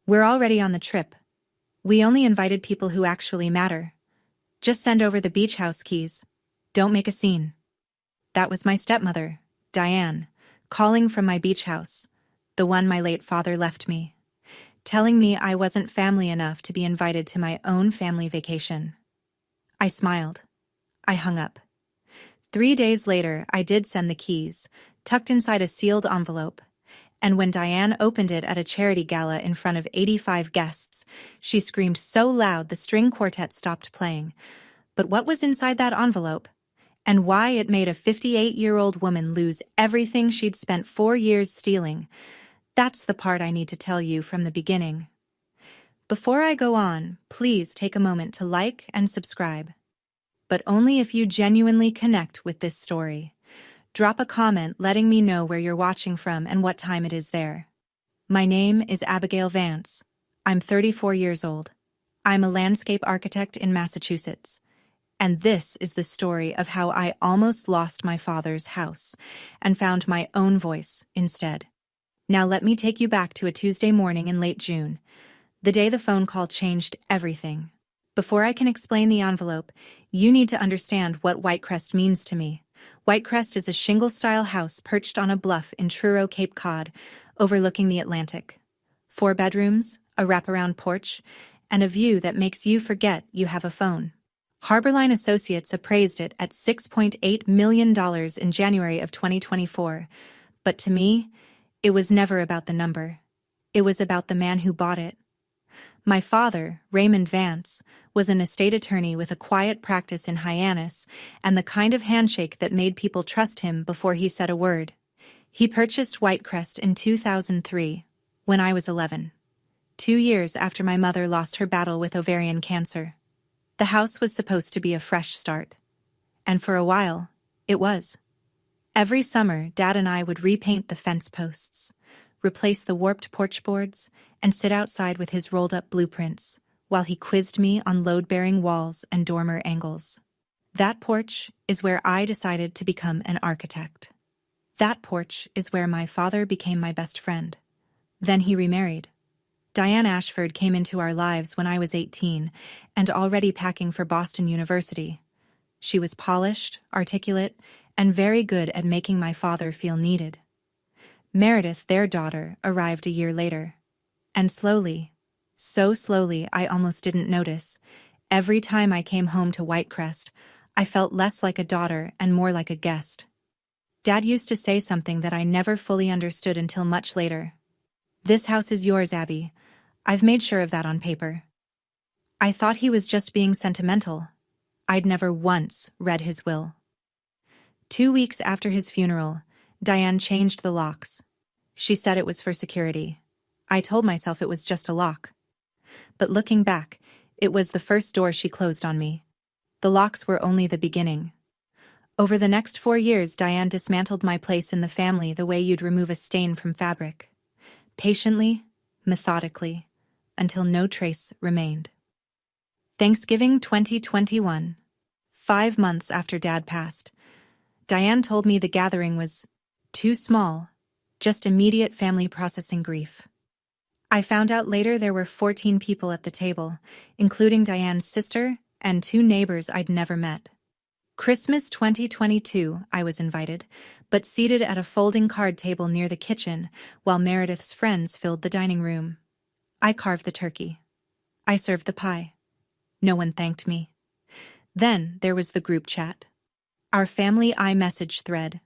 We're already on the trip. We only invited people who actually matter. Just send over the beach house keys. Don't make a scene. That was my stepmother, Diane, calling from my beach house, the one my late father left me, telling me I wasn't family enough to be invited to my own family vacation. I smiled. I hung up. 3 days later, I did send the keys, tucked inside a sealed envelope, and when Diane opened it at a charity gala in front of 85 guests, she screamed so loud the string quartet stopped playing. But what was inside that envelope? And why it made a 58-year-old woman lose everything she'd spent 4 years stealing? That's the part I need to tell you from the beginning. Before I go on, please take a moment to like and subscribe. But only if you genuinely connect with this story. Drop a comment letting me know where you're watching from and what time it is there. My name is Abigail Vance. I'm 34 years old. I'm a landscape architect in Massachusetts. And this is the story of how I almost lost my father's house and found my own voice instead. Now let me take you back to a Tuesday morning in late June, the day the phone call changed everything. Before I can explain the envelope, you need to understand what Whitecrest means to me. Whitecrest is a shingle-style house perched on a bluff in Truro, Cape Cod, overlooking the Atlantic. 4 bedrooms, a wraparound porch, and a view that makes you forget you have a phone. Harborline Associates appraised it at $6.8 million in January of 2024, but to me, it was never about the number. It was about the man who bought it. My father, Raymond Vance, was an estate attorney with a quiet practice in Hyannis and the kind of handshake that made people trust him before he said a word. He purchased Whitecrest in 2003, when I was 11, 2 years after my mother lost her battle with ovarian cancer. The house was supposed to be a fresh start. And for a while, it was. Every summer, Dad and I would repaint the fence posts, replace the warped porch boards, and sit outside with his rolled-up blueprints, while he quizzed me on load-bearing walls and dormer angles. That porch is where I decided to become an architect. That porch is where my father became my best friend. Then he remarried. Diane Ashford came into our lives when I was 18 and already packing for Boston University. She was polished, articulate, and very good at making my father feel needed. Meredith, their daughter, arrived a year later. And slowly, so slowly I almost didn't notice, every time I came home to Whitecrest, I felt less like a daughter and more like a guest. Dad used to say something that I never fully understood until much later. "This house is yours, Abby. I've made sure of that on paper." I thought he was just being sentimental. I'd never once read his will. 2 weeks after his funeral, Diane changed the locks. She said it was for security. I told myself it was just a lock. But looking back, it was the first door she closed on me. The locks were only the beginning. Over the next 4 years, Diane dismantled my place in the family the way you'd remove a stain from fabric. Patiently, methodically, until no trace remained. Thanksgiving 2021. 5 months after Dad passed, Diane told me the gathering was too small, just immediate family processing grief. I found out later there were 14 people at the table, including Diane's sister and 2 neighbors I'd never met. Christmas 2022, I was invited, but seated at a folding card table near the kitchen while Meredith's friends filled the dining room. I carved the turkey. I served the pie. No one thanked me. Then there was the group chat. Our family iMessage thread,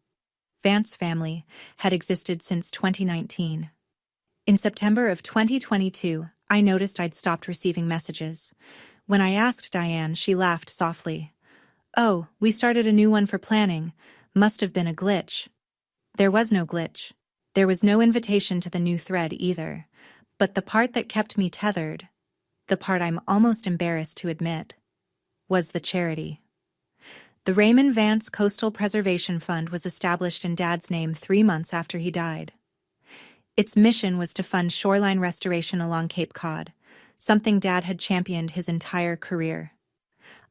Vance Family, had existed since 2019. In September of 2022, I noticed I'd stopped receiving messages. When I asked Diane, she laughed softly. "Oh, we started a new one for planning. Must have been a glitch." There was no glitch. There was no invitation to the new thread either. But the part that kept me tethered, the part I'm almost embarrassed to admit, was the charity. The Raymond Vance Coastal Preservation Fund was established in Dad's name 3 months after he died. Its mission was to fund shoreline restoration along Cape Cod, something Dad had championed his entire career.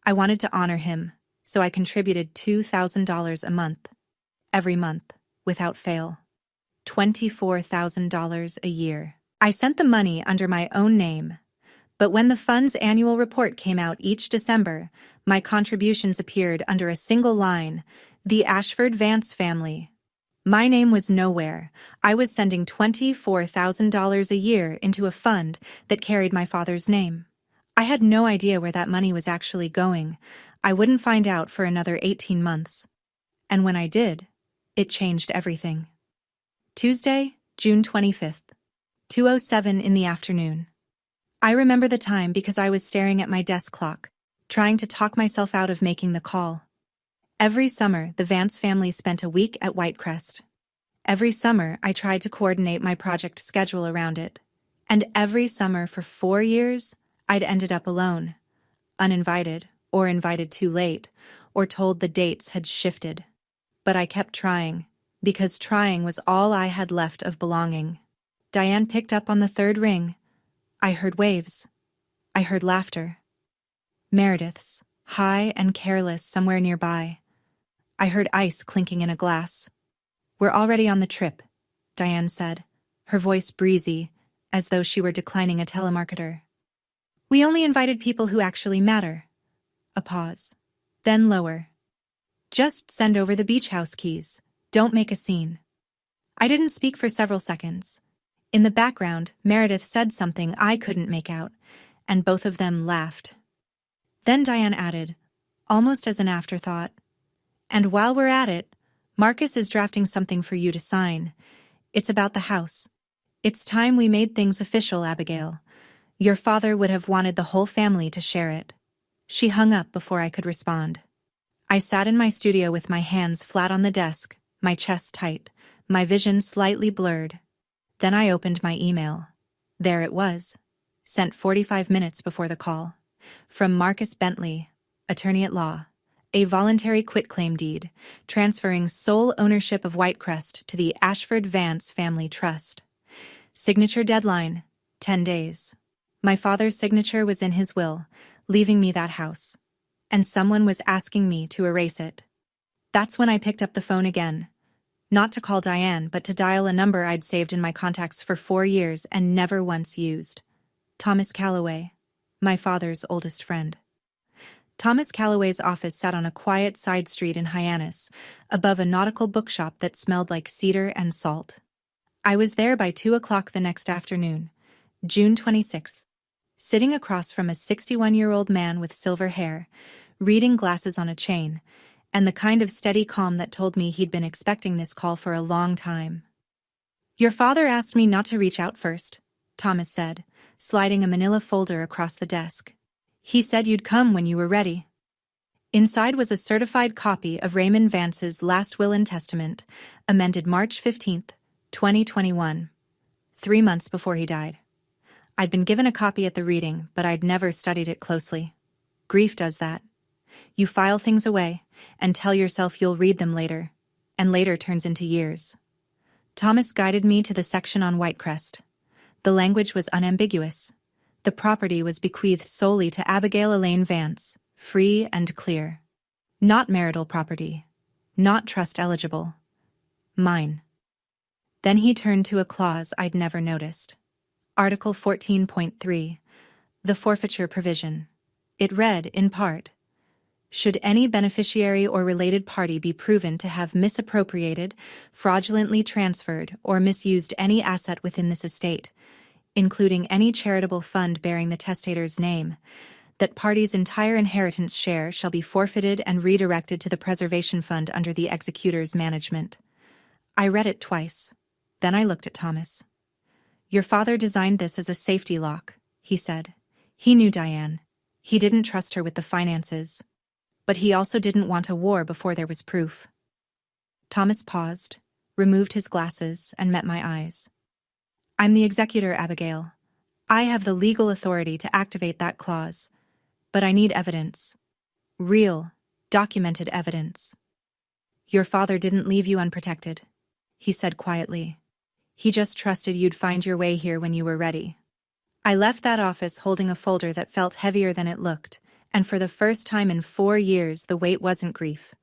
I wanted to honor him, so I contributed $2,000 a month, every month, without fail. $24,000 a year. I sent the money under my own name, but when the fund's annual report came out each December, my contributions appeared under a single line, the Ashford Vance family. My name was nowhere. I was sending $24,000 a year into a fund that carried my father's name. I had no idea where that money was actually going. I wouldn't find out for another 18 months. And when I did, it changed everything. Tuesday, June 25th, 2:07 in the afternoon. I remember the time because I was staring at my desk clock, trying to talk myself out of making the call. Every summer, the Vance family spent a week at Whitecrest. Every summer, I tried to coordinate my project schedule around it. And every summer for 4 years, I'd ended up alone, uninvited, or invited too late, or told the dates had shifted. But I kept trying, because trying was all I had left of belonging. Diane picked up on the third ring. I heard waves. I heard laughter. Meredith's, high and careless somewhere nearby. I heard ice clinking in a glass. "We're already on the trip," Diane said, her voice breezy, as though she were declining a telemarketer. "We only invited people who actually matter." A pause. Then lower. "Just send over the beach house keys. Don't make a scene." I didn't speak for several seconds. In the background, Meredith said something I couldn't make out, and both of them laughed. Then Diane added, almost as an afterthought, "And while we're at it, Marcus is drafting something for you to sign. It's about the house. It's time we made things official, Abigail. Your father would have wanted the whole family to share it." She hung up before I could respond. I sat in my studio with my hands flat on the desk, my chest tight, my vision slightly blurred. Then I opened my email. There it was, sent 45 minutes before the call. From Marcus Bentley, attorney at law. A voluntary quitclaim deed, transferring sole ownership of Whitecrest to the Ashford Vance Family Trust. Signature deadline, 10 days. My father's signature was in his will, leaving me that house. And someone was asking me to erase it. That's when I picked up the phone again. Not to call Diane, but to dial a number I'd saved in my contacts for 4 years and never once used. Thomas Calloway, my father's oldest friend. Thomas Calloway's office sat on a quiet side street in Hyannis, above a nautical bookshop that smelled like cedar and salt. I was there by 2 o'clock the next afternoon, June 26th, sitting across from a 61-year-old man with silver hair, reading glasses on a chain, and the kind of steady calm that told me he'd been expecting this call for a long time. "Your father asked me not to reach out first," Thomas said, sliding a manila folder across the desk. "He said you'd come when you were ready." Inside was a certified copy of Raymond Vance's last will and testament, amended March 15th, 2021, 3 months before he died. I'd been given a copy at the reading, but I'd never studied it closely. Grief does that. You file things away and tell yourself you'll read them later, and later turns into years. Thomas guided me to the section on Whitecrest. The language was unambiguous. The property was bequeathed solely to Abigail Elaine Vance, free and clear. Not marital property. Not trust eligible. Mine. Then he turned to a clause I'd never noticed. Article 14.3, the forfeiture provision. It read, in part, "Should any beneficiary or related party be proven to have misappropriated, fraudulently transferred, or misused any asset within this estate, including any charitable fund bearing the testator's name, that party's entire inheritance share shall be forfeited and redirected to the preservation fund under the executor's management." I read it twice. Then I looked at Thomas. "Your father designed this as a safety lock," he said. He knew Diane. He didn't trust her with the finances. But he also didn't want a war before there was proof. Thomas paused, removed his glasses, and met my eyes. "I'm the executor, Abigail. I have the legal authority to activate that clause. But I need evidence. Real, documented evidence." "Your father didn't leave you unprotected," he said quietly. "He just trusted you'd find your way here when you were ready." I left that office holding a folder that felt heavier than it looked, and for the first time in 4 years the weight wasn't grief.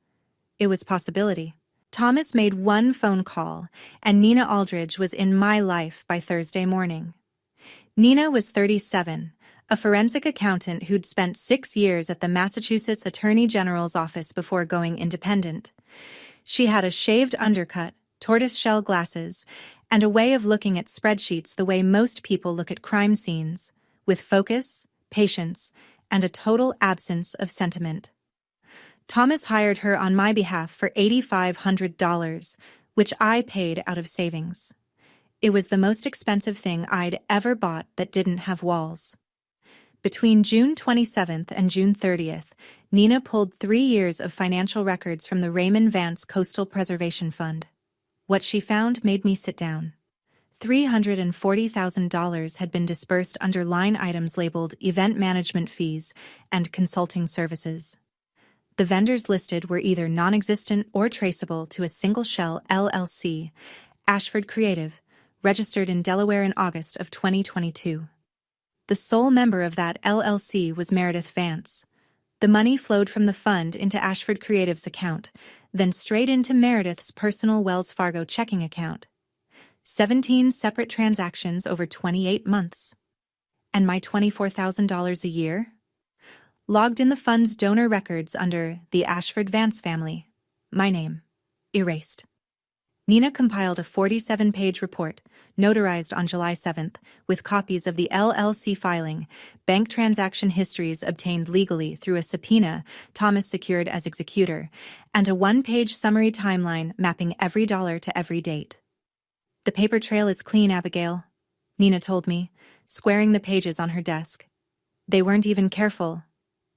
It was possibility. Thomas made one phone call, and Nina Aldridge was in my life by Thursday morning. Nina was 37, a forensic accountant who'd spent 6 years at the Massachusetts Attorney General's office before going independent. She had a shaved undercut, tortoiseshell glasses, and a way of looking at spreadsheets the way most people look at crime scenes, with focus, patience, and a total absence of sentiment. Thomas hired her on my behalf for $8,500, which I paid out of savings. It was the most expensive thing I'd ever bought that didn't have walls. Between June 27th and June 30th, Nina pulled 3 years of financial records from the Raymond Vance Coastal Preservation Fund. What she found made me sit down. $340,000 had been dispersed under line items labeled event management fees and consulting services. The vendors listed were either non-existent or traceable to a single-shell LLC, Ashford Creative, registered in Delaware in August of 2022. The sole member of that LLC was Meredith Vance. The money flowed from the fund into Ashford Creative's account, then straight into Meredith's personal Wells Fargo checking account. 17 separate transactions over 28 months. And my $24,000 a year? Logged in the fund's donor records under the Ashford Vance family. My name. Erased. Nina compiled a 47-page report, notarized on July 7th, with copies of the LLC filing, bank transaction histories obtained legally through a subpoena Thomas secured as executor, and a 1-page summary timeline mapping every dollar to every date. "The paper trail is clean, Abigail," Nina told me, squaring the pages on her desk. "They weren't even careful.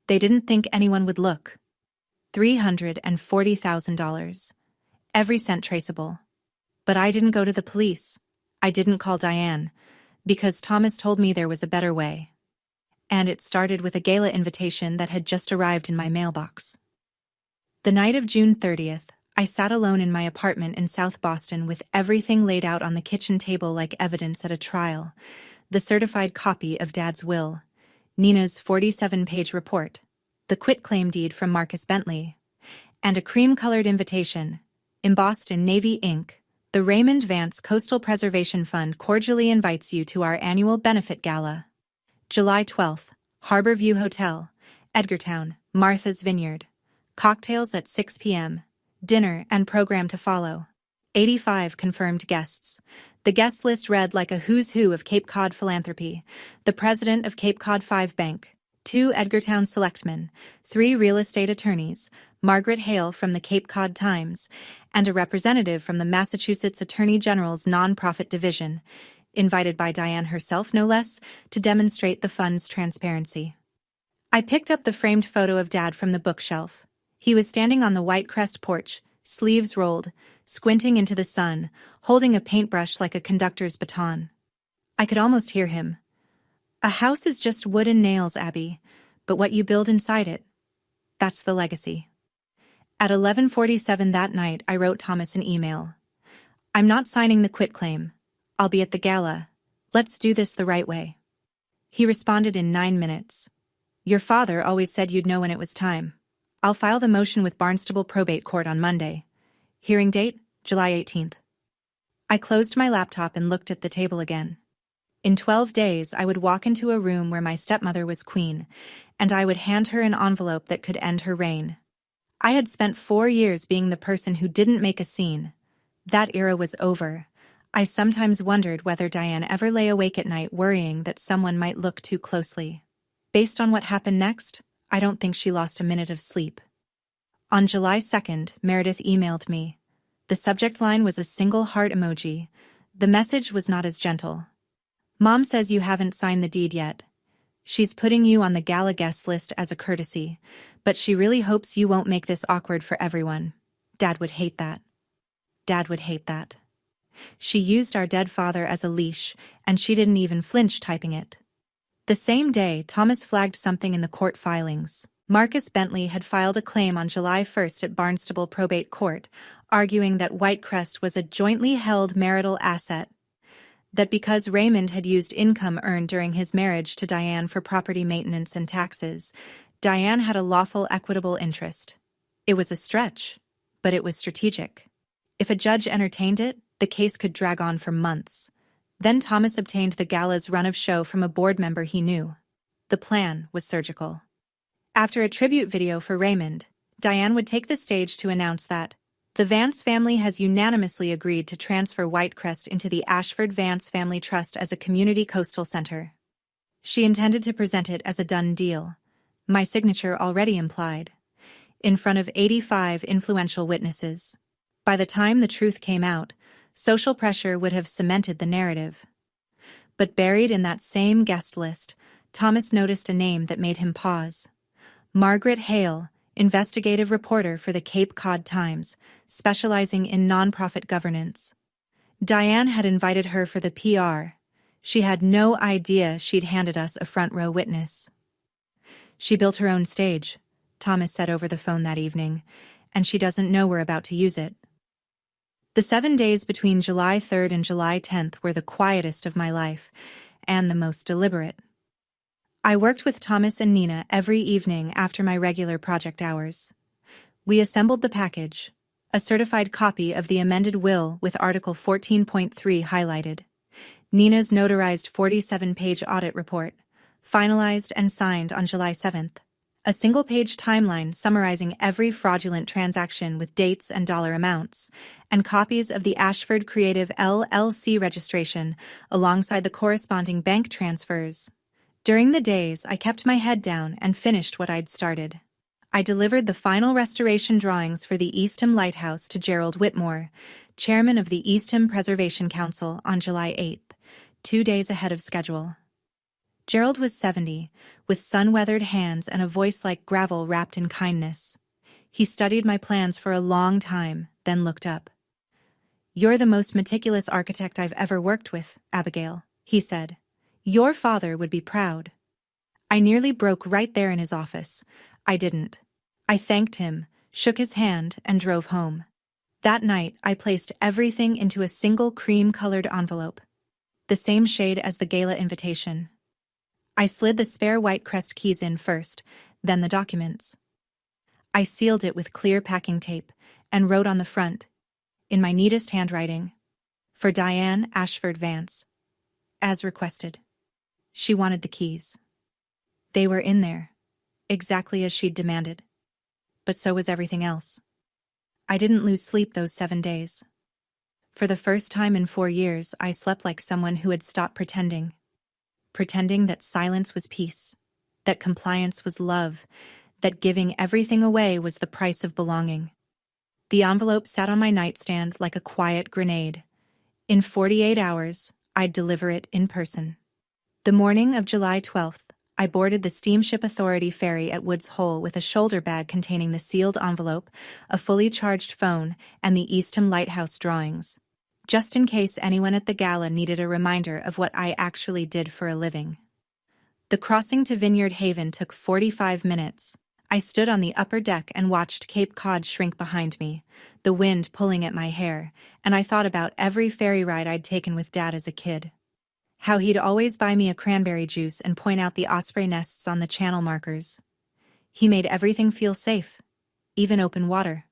They didn't think anyone would look. $340,000. Every cent traceable. But I didn't go to the police. I didn't call Diane, because Thomas told me there was a better way. And it started with a gala invitation that had just arrived in my mailbox." The night of June 30th, I sat alone in my apartment in South Boston with everything laid out on the kitchen table like evidence at a trial: the certified copy of Dad's will, Nina's 47-page report, the quitclaim deed from Marcus Bentley, and a cream-colored invitation, embossed in navy ink. "The Raymond Vance Coastal Preservation Fund cordially invites you to our annual benefit gala. July 12th, Harbor View Hotel, Edgartown, Martha's Vineyard. Cocktails at 6 p.m., dinner and program to follow. 85 confirmed guests." The guest list read like a who's who of Cape Cod philanthropy: the president of Cape Cod 5 Bank, 2 Edgartown selectmen, 3 real estate attorneys, Margaret Hale from the Cape Cod Times, and a representative from the Massachusetts Attorney General's nonprofit division, invited by Diane herself no less, to demonstrate the fund's transparency. I picked up the framed photo of Dad from the bookshelf. He was standing on the White Crest porch, sleeves rolled, squinting into the sun, holding a paintbrush like a conductor's baton. I could almost hear him. "A house is just wood and nails, Abby, but what you build inside it, that's the legacy." At 11:47 that night, I wrote Thomas an email. "I'm not signing the quitclaim. I'll be at the gala. Let's do this the right way." He responded in 9 minutes. "Your father always said you'd know when it was time. I'll file the motion with Barnstable Probate Court on Monday. Hearing date, July 18th. I closed my laptop and looked at the table again. In 12 days, I would walk into a room where my stepmother was queen, and I would hand her an envelope that could end her reign. I had spent 4 years being the person who didn't make a scene. That era was over. I sometimes wondered whether Diane ever lay awake at night worrying that someone might look too closely. Based on what happened next, I don't think she lost a minute of sleep. On July 2nd, Meredith emailed me. The subject line was a single heart emoji. The message was not as gentle. "Mom says you haven't signed the deed yet. She's putting you on the gala guest list as a courtesy, but she really hopes you won't make this awkward for everyone. Dad would hate that. Dad would hate that." She used our dead father as a leash, and she didn't even flinch typing it. The same day, Thomas flagged something in the court filings. Marcus Bentley had filed a claim on July 1st at Barnstable Probate Court, arguing that Whitecrest was a jointly held marital asset. That because Raymond had used income earned during his marriage to Diane for property maintenance and taxes, Diane had a lawful equitable interest. It was a stretch, but it was strategic. If a judge entertained it, the case could drag on for months. Then Thomas obtained the gala's run of show from a board member he knew. The plan was surgical. After a tribute video for Raymond, Diane would take the stage to announce that the Vance family has unanimously agreed to transfer Whitecrest into the Ashford Vance Family Trust as a community coastal center. She intended to present it as a done deal, my signature already implied, in front of 85 influential witnesses. By the time the truth came out, social pressure would have cemented the narrative. But buried in that same guest list, Thomas noticed a name that made him pause. Margaret Hale, investigative reporter for the Cape Cod Times, specializing in nonprofit governance. Diane had invited her for the PR. She had no idea she'd handed us a front-row witness. She built her own stage, Thomas said over the phone that evening, and she doesn't know we're about to use it. The 7 days between July 3rd and July 10th were the quietest of my life, and the most deliberate. I worked with Thomas and Nina every evening after my regular project hours. We assembled the package, a certified copy of the amended will with Article 14.3 highlighted, Nina's notarized 47-page audit report, finalized and signed on July 7th, a single-page timeline summarizing every fraudulent transaction with dates and dollar amounts, and copies of the Ashford Creative LLC registration alongside the corresponding bank transfers. During the days, I kept my head down and finished what I'd started. I delivered the final restoration drawings for the Eastham Lighthouse to Gerald Whitmore, chairman of the Eastham Preservation Council, on July 8th, 2 days ahead of schedule. Gerald was 70, with sun-weathered hands and a voice like gravel wrapped in kindness. He studied my plans for a long time, then looked up. "You're the most meticulous architect I've ever worked with, Abigail," he said. "Your father would be proud." I nearly broke right there in his office. I didn't. I thanked him, shook his hand, and drove home. That night, I placed everything into a single cream-colored envelope, the same shade as the gala invitation. I slid the spare Whitecrest keys in first, then the documents. I sealed it with clear packing tape and wrote on the front, in my neatest handwriting, "For Diane Ashford Vance," as requested. She wanted the keys. They were in there, exactly as she'd demanded. But so was everything else. I didn't lose sleep those 7 days. For the first time in 4 years, I slept like someone who had stopped pretending that silence was peace, that compliance was love, that giving everything away was the price of belonging. The envelope sat on my nightstand like a quiet grenade. In 48 hours, I'd deliver it in person. The morning of July 12th, I boarded the Steamship Authority ferry at Woods Hole with a shoulder bag containing the sealed envelope, a fully charged phone, and the Eastham Lighthouse drawings, just in case anyone at the gala needed a reminder of what I actually did for a living. The crossing to Vineyard Haven took 45 minutes. I stood on the upper deck and watched Cape Cod shrink behind me, the wind pulling at my hair, and I thought about every ferry ride I'd taken with Dad as a kid. How he'd always buy me a cranberry juice and point out the osprey nests on the channel markers. He made everything feel safe, even open water.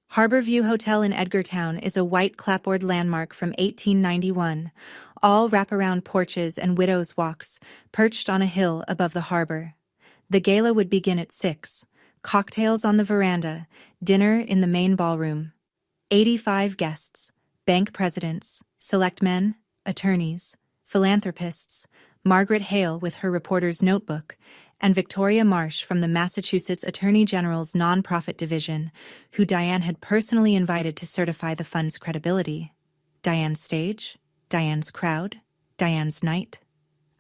Harbor View Hotel in Edgartown is a white clapboard landmark from 1891, all wraparound porches and widows' walks, perched on a hill above the harbor. The gala would begin at 6, cocktails on the veranda, dinner in the main ballroom. 85 guests, bank presidents, selectmen, attorneys, philanthropists, Margaret Hale with her reporter's notebook, and Victoria Marsh from the Massachusetts Attorney General's nonprofit division, who Diane had personally invited to certify the fund's credibility. Diane's stage, Diane's crowd, Diane's night.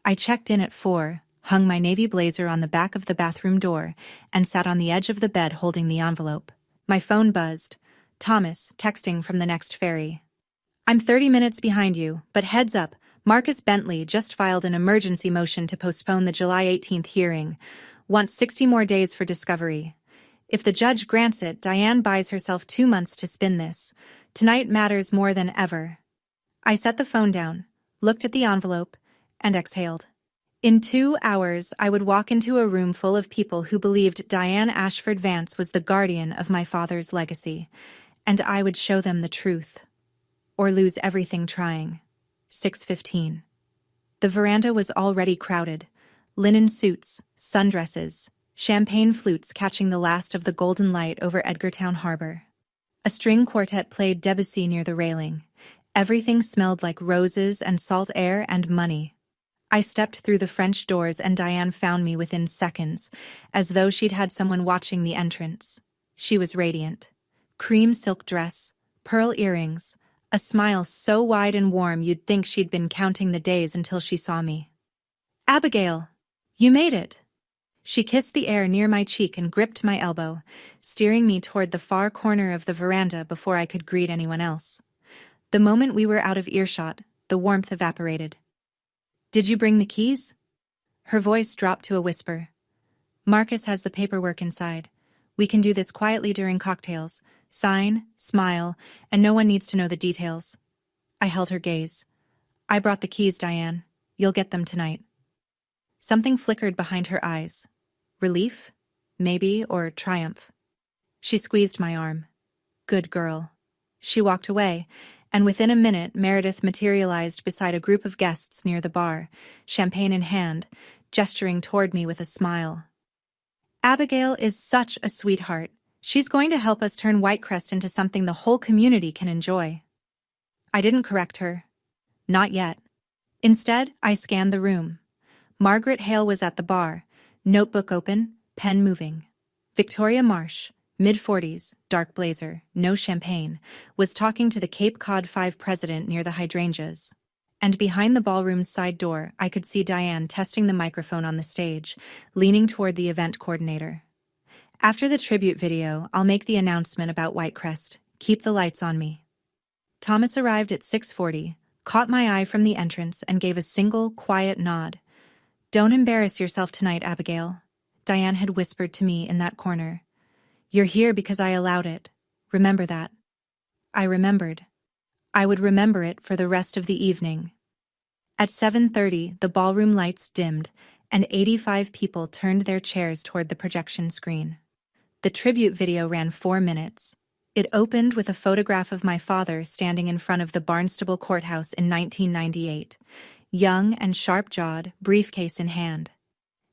I checked in at 4, hung my navy blazer on the back of the bathroom door, and sat on the edge of the bed holding the envelope. My phone buzzed. Thomas, texting from the next ferry. "I'm 30 minutes behind you, but heads up, Marcus Bentley just filed an emergency motion to postpone the July 18th hearing. Wants 60 more days for discovery. If the judge grants it, Diane buys herself 2 months to spin this. Tonight matters more than ever." I set the phone down, looked at the envelope, and exhaled. In 2 hours, I would walk into a room full of people who believed Diane Ashford Vance was the guardian of my father's legacy, and I would show them the truth. Or lose everything trying. 6:15. The veranda was already crowded. Linen suits, sundresses, champagne flutes catching the last of the golden light over Edgartown Harbor. A string quartet played Debussy near the railing. Everything smelled like roses and salt air and money. I stepped through the French doors and Diane found me within seconds, as though she'd had someone watching the entrance. She was radiant. Cream silk dress, pearl earrings, a smile so wide and warm you'd think she'd been counting the days until she saw me. "Abigail, you made it!" She kissed the air near my cheek and gripped my elbow, steering me toward the far corner of the veranda before I could greet anyone else. The moment we were out of earshot, the warmth evaporated. "Did you bring the keys?" Her voice dropped to a whisper. "Marcus has the paperwork inside. We can do this quietly during cocktails. Sign, smile, and no one needs to know the details." I held her gaze. "I brought the keys, Diane. You'll get them tonight." Something flickered behind her eyes. Relief? Maybe, or triumph. She squeezed my arm. "Good girl." She walked away, and within a minute Meredith materialized beside a group of guests near the bar, champagne in hand, gesturing toward me with a smile. "Abigail is such a sweetheart. She's going to help us turn Whitecrest into something the whole community can enjoy." I didn't correct her. Not yet. Instead, I scanned the room. Margaret Hale was at the bar, notebook open, pen moving. Victoria Marsh, mid-40s, dark blazer, no champagne, was talking to the Cape Cod 5 president near the hydrangeas. And behind the ballroom's side door, I could see Diane testing the microphone on the stage, leaning toward the event coordinator. "After the tribute video, I'll make the announcement about Whitecrest. Keep the lights on me." Thomas arrived at 6:40, caught my eye from the entrance, and gave a single, quiet nod. "Don't embarrass yourself tonight, Abigail," Diane had whispered to me in that corner. "You're here because I allowed it. Remember that." I remembered. I would remember it for the rest of the evening. At 7:30, the ballroom lights dimmed, and 85 people turned their chairs toward the projection screen. The tribute video ran 4 minutes. It opened with a photograph of my father standing in front of the Barnstable Courthouse in 1998, young and sharp-jawed, briefcase in hand.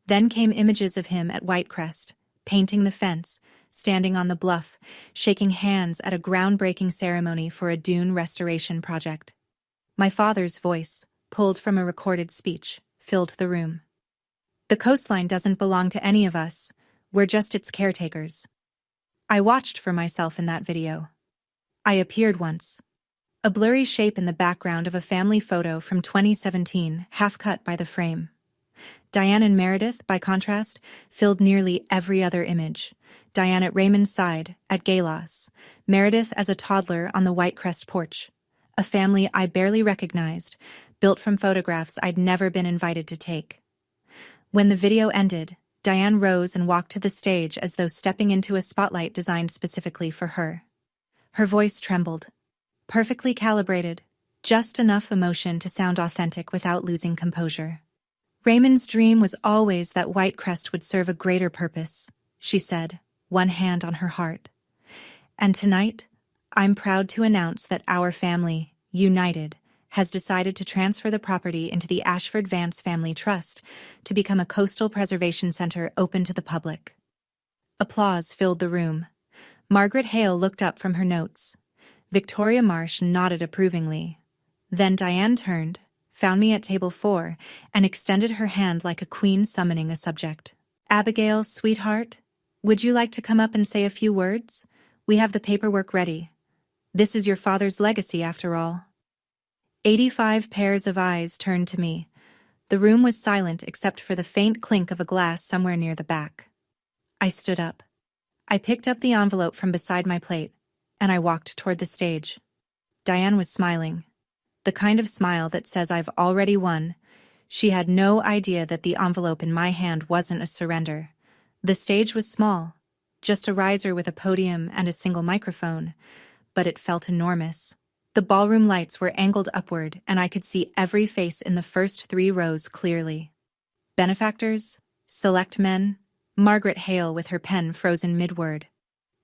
Then came images of him at Whitecrest, painting the fence, standing on the bluff, shaking hands at a groundbreaking ceremony for a dune restoration project. My father's voice, pulled from a recorded speech, filled the room. "The coastline doesn't belong to any of us. We're just its caretakers." I watched for myself in that video. I appeared once. A blurry shape in the background of a family photo from 2017, half cut by the frame. Diane and Meredith, by contrast, filled nearly every other image. Diane at Raymond's side, at Galos. Meredith as a toddler on the Whitecrest porch. A family I barely recognized, built from photographs I'd never been invited to take. When the video ended, Diane rose and walked to the stage as though stepping into a spotlight designed specifically for her. Her voice trembled. Perfectly calibrated, just enough emotion to sound authentic without losing composure. "Raymond's dream was always that Whitecrest would serve a greater purpose," she said, one hand on her heart. "And tonight, I'm proud to announce that our family, united, has decided to transfer the property into the Ashford Vance Family Trust to become a coastal preservation center open to the public." Applause filled the room. Margaret Hale looked up from her notes. Victoria Marsh nodded approvingly. Then Diane turned, found me at table 4, and extended her hand like a queen summoning a subject. "Abigail, sweetheart, would you like to come up and say a few words? We have the paperwork ready. This is your father's legacy, after all." 85 pairs of eyes turned to me. The room was silent except for the faint clink of a glass somewhere near the back. I stood up. I picked up the envelope from beside my plate, and I walked toward the stage. Diane was smiling. The kind of smile that says I've already won. She had no idea that the envelope in my hand wasn't a surrender. The stage was small, just a riser with a podium and a single microphone, but it felt enormous. The ballroom lights were angled upward, and I could see every face in the first 3 rows clearly. Benefactors, select men, Margaret Hale with her pen frozen mid-word.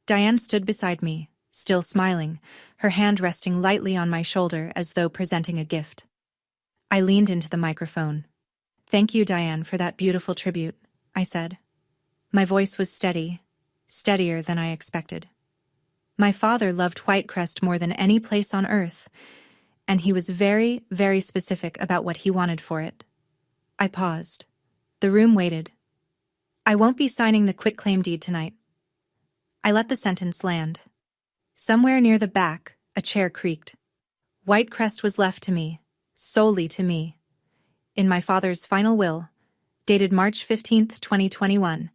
Diane stood beside me, still smiling, her hand resting lightly on my shoulder as though presenting a gift. I leaned into the microphone. "Thank you, Diane, for that beautiful tribute," I said. My voice was steady, steadier than I expected. My father loved Whitecrest more than any place on earth, and he was very, very specific about what he wanted for it. I paused. The room waited. "I won't be signing the quitclaim deed tonight." I let the sentence land. Somewhere near the back, a chair creaked. Whitecrest was left to me, solely to me. In my father's final will, dated March 15, 2021,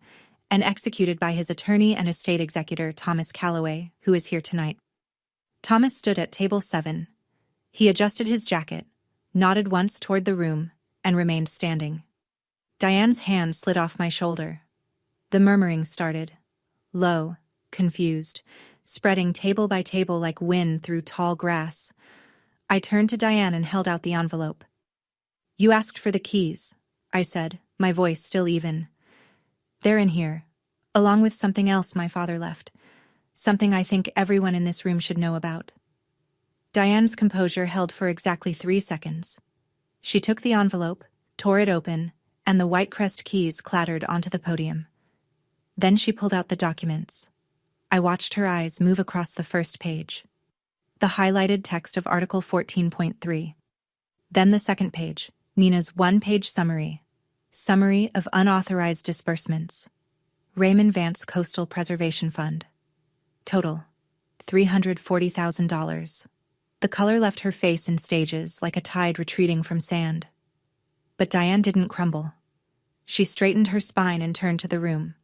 and executed by his attorney and estate executor Thomas Calloway, who is here tonight. Thomas stood at table 7. He adjusted his jacket, nodded once toward the room, and remained standing. Diane's hand slid off my shoulder. The murmuring started, low, confused, spreading table by table like wind through tall grass. I turned to Diane and held out the envelope. "You asked for the keys," I said, my voice still even. "They're in here, along with something else my father left, something I think everyone in this room should know about." Diane's composure held for exactly 3 seconds. She took the envelope, tore it open, and the Whitecrest keys clattered onto the podium. Then she pulled out the documents. I watched her eyes move across the first page. The highlighted text of Article 14.3. Then the second page, Nina's one-page summary. Summary of unauthorized disbursements. Raymond Vance Coastal Preservation Fund. Total, $340,000. The color left her face in stages like a tide retreating from sand. But Diane didn't crumble. She straightened her spine and turned to the room.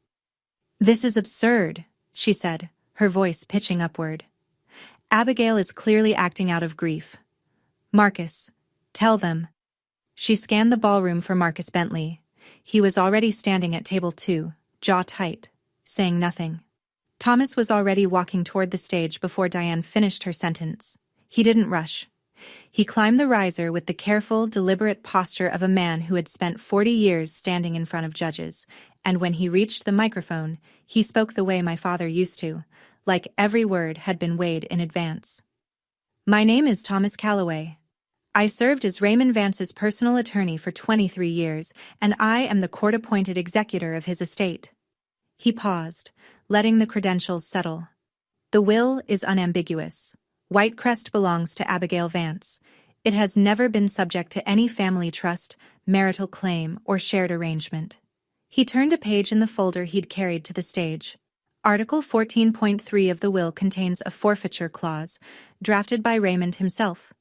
"This is absurd," she said, her voice pitching upward. "Abigail is clearly acting out of grief. Marcus, tell them." She scanned the ballroom for Marcus Bentley. He was already standing at table 2, jaw tight, saying nothing. Thomas was already walking toward the stage before Diane finished her sentence. He didn't rush. He climbed the riser with the careful, deliberate posture of a man who had spent 40 years standing in front of judges, and when he reached the microphone, he spoke the way my father used to, like every word had been weighed in advance. "My name is Thomas Calloway. I served as Raymond Vance's personal attorney for 23 years, and I am the court-appointed executor of his estate." He paused, letting the credentials settle. "The will is unambiguous. Whitecrest belongs to Abigail Vance. It has never been subject to any family trust, marital claim, or shared arrangement." He turned a page in the folder he'd carried to the stage. Article 14.3 of the will contains a forfeiture clause, drafted by Raymond himself,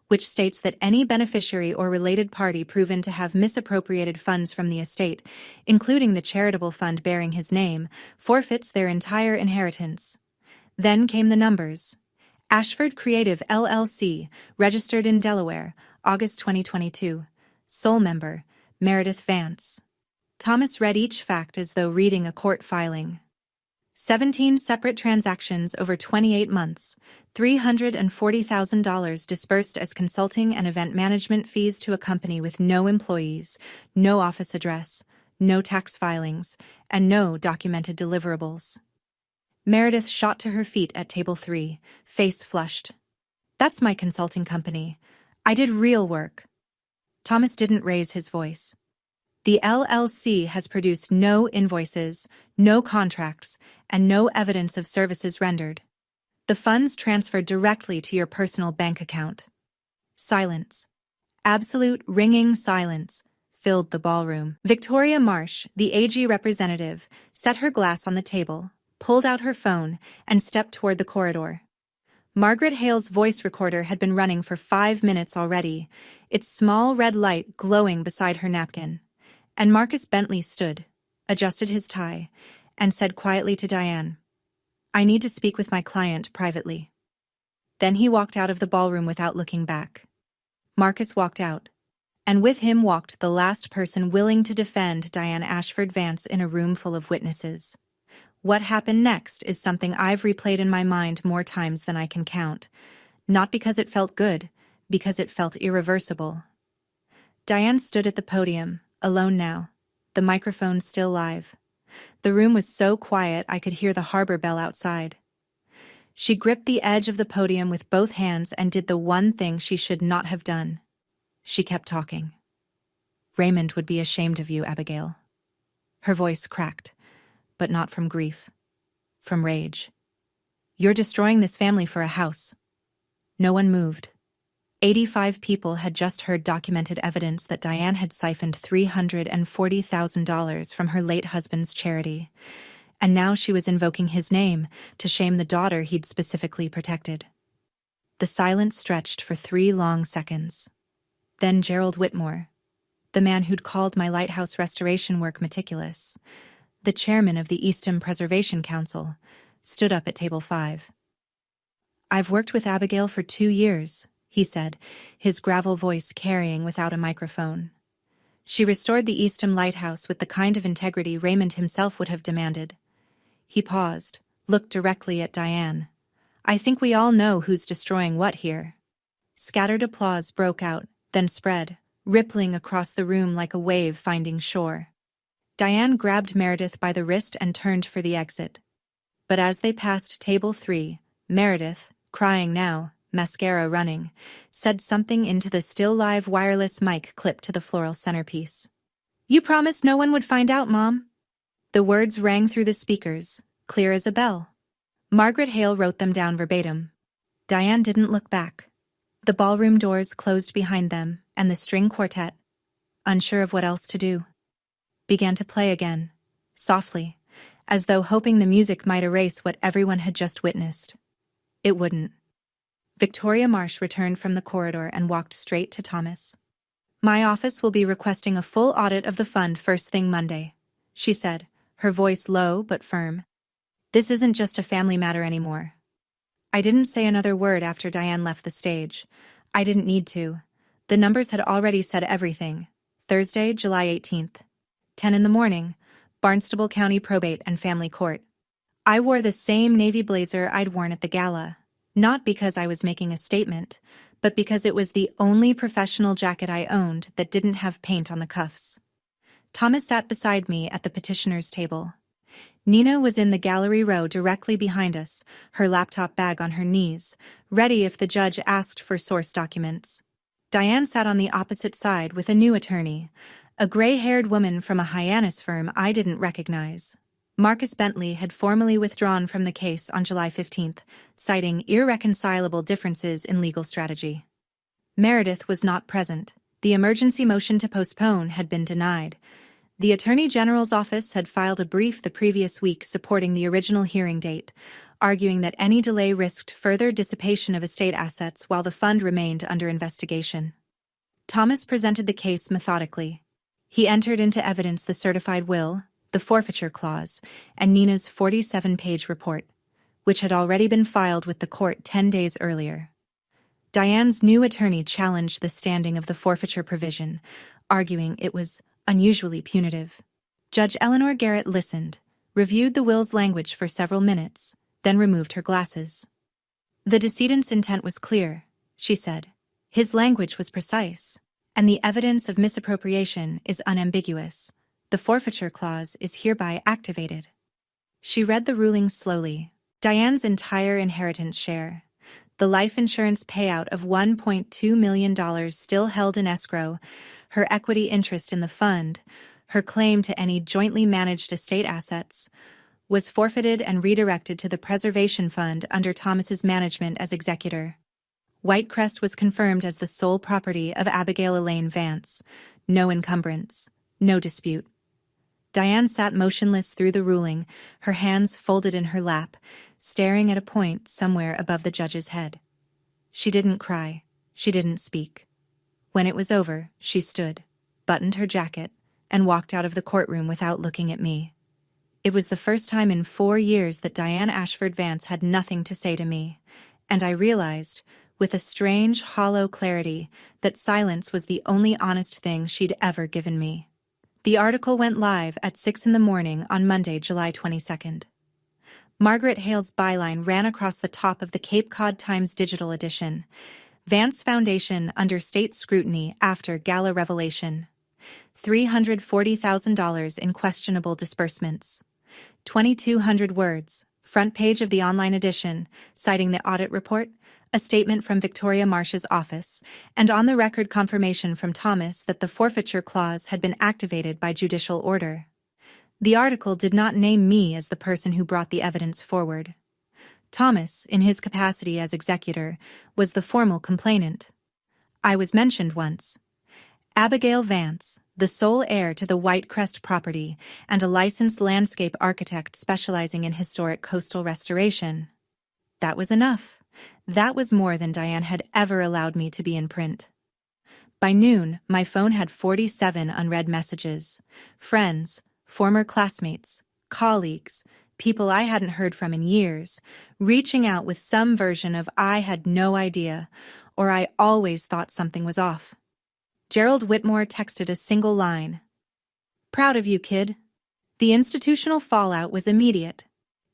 which states that any beneficiary or related party proven to have misappropriated funds from the estate, including the charitable fund bearing his name, forfeits their entire inheritance. Then came the numbers. Ashford Creative LLC, registered in Delaware, August 2022. Sole member, Meredith Vance. Thomas read each fact as though reading a court filing. 17 separate transactions over 28 months, $340,000 disbursed as consulting and event management fees to a company with no employees, no office address, no tax filings, and no documented deliverables. Meredith shot to her feet at table 3, face flushed. "That's my consulting company. I did real work." Thomas didn't raise his voice. "The LLC has produced no invoices, no contracts, and no evidence of services rendered. The funds transferred directly to your personal bank account." Silence. Absolute ringing silence filled the ballroom. Victoria Marsh, the AG representative, set her glass on the table, pulled out her phone, and stepped toward the corridor. Margaret Hale's voice recorder had been running for 5 minutes already, its small red light glowing beside her napkin. And Marcus Bentley stood, adjusted his tie, and said quietly to Diane, "I need to speak with my client privately." Then he walked out of the ballroom without looking back. Marcus walked out, and with him walked the last person willing to defend Diane Ashford Vance in a room full of witnesses. What happened next is something I've replayed in my mind more times than I can count, not because it felt good, because it felt irreversible. Diane stood at the podium, alone now, the microphone still live. The room was so quiet I could hear the harbor bell outside. She gripped the edge of the podium with both hands and did the one thing she should not have done. She kept talking. Raymond would be ashamed of you, Abigail. Her voice cracked, but not from grief, from rage. You're destroying this family for a house. No one moved. 85 people had just heard documented evidence that Diane had siphoned $340,000 from her late husband's charity, and now she was invoking his name to shame the daughter he'd specifically protected. The silence stretched for 3 long seconds. Then Gerald Whitmore, the man who'd called my lighthouse restoration work meticulous, the chairman of the Eastham Preservation Council, stood up at table 5. I've worked with Abigail for 2 years, he said, his gravel voice carrying without a microphone. She restored the Eastham Lighthouse with the kind of integrity Raymond himself would have demanded. He paused, looked directly at Diane. I think we all know who's destroying what here. Scattered applause broke out, then spread, rippling across the room like a wave finding shore. Diane grabbed Meredith by the wrist and turned for the exit. But as they passed table 3, Meredith, crying now, mascara running, said something into the still-live wireless mic clipped to the floral centerpiece. You promised no one would find out, Mom. The words rang through the speakers, clear as a bell. Margaret Hale wrote them down verbatim. Diane didn't look back. The ballroom doors closed behind them, and the string quartet, unsure of what else to do, began to play again, softly, as though hoping the music might erase what everyone had just witnessed. It wouldn't. Victoria Marsh returned from the corridor and walked straight to Thomas. My office will be requesting a full audit of the fund first thing Monday, she said, her voice low but firm. This isn't just a family matter anymore. I didn't say another word after Diane left the stage. I didn't need to. The numbers had already said everything. Thursday, July 18th. 10 in the morning, Barnstable County Probate and Family Court. I wore the same navy blazer I'd worn at the gala, not because I was making a statement, but because it was the only professional jacket I owned that didn't have paint on the cuffs. Thomas sat beside me at the petitioner's table. Nina was in the gallery row directly behind us, her laptop bag on her knees, ready if the judge asked for source documents. Diane sat on the opposite side with a new attorney, a gray-haired woman from a Hyannis firm I didn't recognize. Marcus Bentley had formally withdrawn from the case on July 15th, citing irreconcilable differences in legal strategy. Meredith was not present. The emergency motion to postpone had been denied. The Attorney General's office had filed a brief the previous week supporting the original hearing date, arguing that any delay risked further dissipation of estate assets while the fund remained under investigation. Thomas presented the case methodically. He entered into evidence the certified will, the forfeiture clause, and Nina's 47-page report, which had already been filed with the court 10 days earlier. Diane's new attorney challenged the standing of the forfeiture provision, arguing it was unusually punitive. Judge Eleanor Garrett listened, reviewed the will's language for several minutes, then removed her glasses. The decedent's intent was clear, she said. His language was precise, and the evidence of misappropriation is unambiguous. The forfeiture clause is hereby activated. She read the ruling slowly. Diane's entire inheritance share, the life insurance payout of $1.2 million still held in escrow, her equity interest in the fund, her claim to any jointly managed estate assets, was forfeited and redirected to the Preservation Fund under Thomas's management as executor. Whitecrest was confirmed as the sole property of Abigail Elaine Vance. No encumbrance, no dispute. Diane sat motionless through the ruling, her hands folded in her lap, staring at a point somewhere above the judge's head. She didn't cry. She didn't speak. When it was over, she stood, buttoned her jacket, and walked out of the courtroom without looking at me. It was the first time in 4 years that Diane Ashford Vance had nothing to say to me, and I realized, with a strange, hollow clarity, that silence was the only honest thing she'd ever given me. The article went live at 6 in the morning on Monday, July 22nd. Margaret Hale's byline ran across the top of the Cape Cod Times digital edition. Vance Foundation under state scrutiny after gala revelation. $340,000 in questionable disbursements. 2,200 words, front page of the online edition, citing the audit report, a statement from Victoria Marsh's office, and on-the-record confirmation from Thomas that the forfeiture clause had been activated by judicial order. The article did not name me as the person who brought the evidence forward. Thomas, in his capacity as executor, was the formal complainant. I was mentioned once. Abigail Vance, the sole heir to the White Crest property and a licensed landscape architect specializing in historic coastal restoration. That was enough. That was more than Diane had ever allowed me to be in print. By noon, my phone had 47 unread messages. Friends, former classmates, colleagues, people I hadn't heard from in years, reaching out with some version of "I had no idea," or "I always thought something was off." Gerald Whitmore texted a single line. "Proud of you, kid." The institutional fallout was immediate.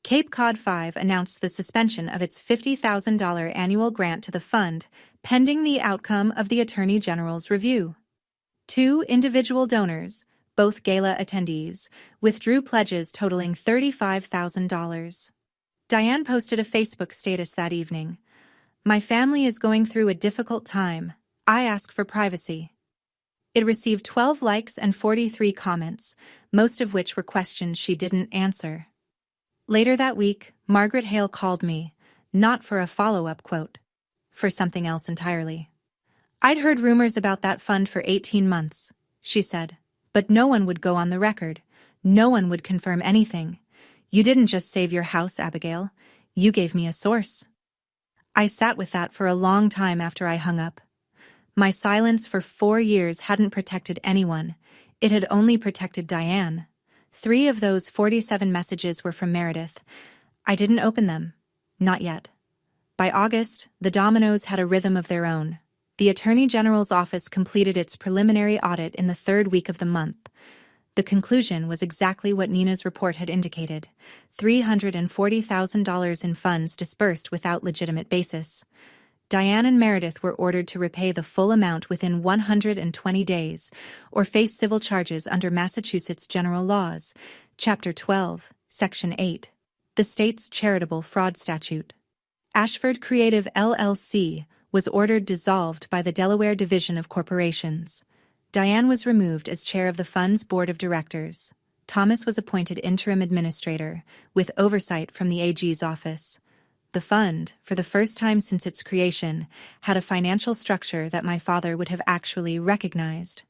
Cape Cod 5 announced the suspension of its $50,000 annual grant to the fund, pending the outcome of the Attorney General's review. 2 individual donors, both gala attendees, withdrew pledges totaling $35,000. Diane posted a Facebook status that evening. "My family is going through a difficult time. I ask for privacy." It received 12 likes and 43 comments, most of which were questions she didn't answer. Later that week, Margaret Hale called me, not for a follow-up quote, for something else entirely. "I'd heard rumors about that fund for 18 months, she said, "but no one would go on the record. No one would confirm anything. You didn't just save your house, Abigail. You gave me a source." I sat with that for a long time after I hung up. My silence for 4 years hadn't protected anyone. It had only protected Diane. 3 of those 47 messages were from Meredith. I didn't open them. Not yet. By August, the dominoes had a rhythm of their own. The Attorney General's office completed its preliminary audit in the 3rd week of the month. The conclusion was exactly what Nina's report had indicated: $340,000 in funds dispersed without legitimate basis. Diane and Meredith were ordered to repay the full amount within 120 days, or face civil charges under Massachusetts General Laws, Chapter 12, Section 8, the state's charitable fraud statute. Ashford Creative LLC was ordered dissolved by the Delaware Division of Corporations. Diane was removed as chair of the fund's board of directors. Thomas was appointed interim administrator, with oversight from the AG's office. The fund, for the first time since its creation, had a financial structure that my father would have actually recognized.